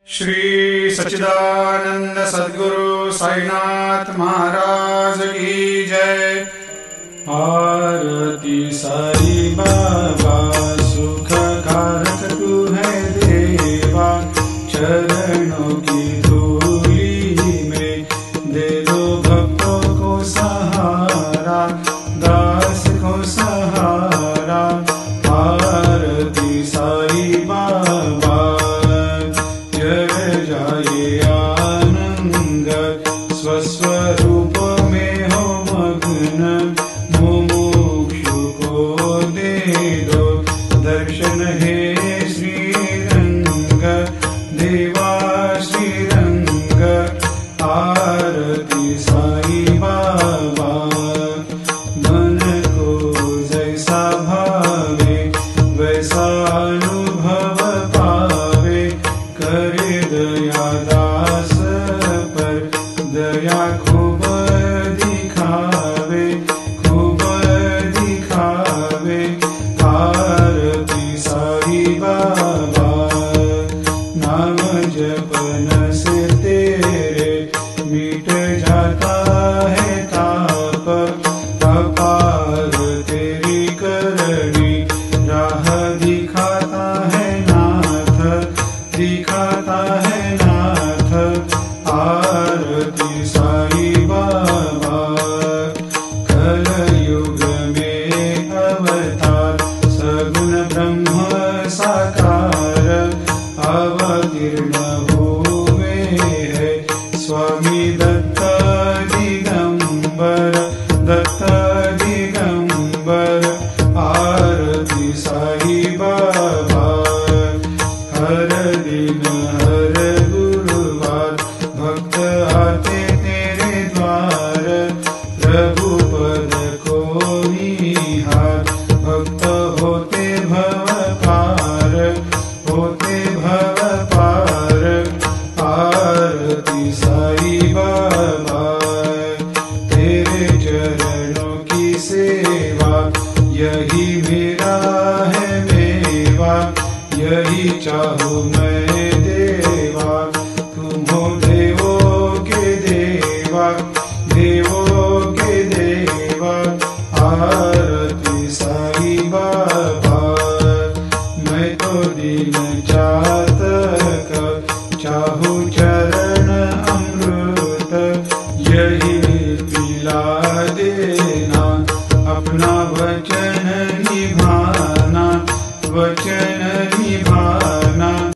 श्री सच्चिदानंद सद्गुरु साईनाथ महाराज की जय। आरती साई बाबा सुख कारक तू है देवा, चरणों की धूली में दे दो भक्तों को सहारा, दास को सहारा। आरती साई बाबा जय जाए आनंद, स्वस्वरूप में हो मग्न, मुमुक्षु को दे दो दर्शन हे श्रीरंग, देवा श्रीरंग। आरती साई बाबा मन को जैसा भावे वैसा अनुभव पावे, करे दया दास पर दया खूब दिखावे, खूब दिखावे। आरती साई बाबा नाम जपन से तेरे मिट जाता है ताप, अपार तेरी करनी राह दिखाता है नाथ, दिखाता है नाथ। आरती साई बाबा कलयुग में अवतार, सगुण ब्रह्म साकार, अवतीर्ण हुए है स्वामी दत्त दिगंबर, दत्त दिगंबर। आरती साई बाबा हर दिन हर गुरुवार भक्त आते तेरे द्वार, प्रभु पद को निहार, भक्त होते भव पार, होते भव पार। आरती साई बाबा तेरे चरणों की सेवा, यही मेरा है मेवा, यही चाहूँ मैं देवा। तुम हो देवों के देवा, देवों के देवा। आरती साई बाबा मैं तो दिन चातक चाहूँ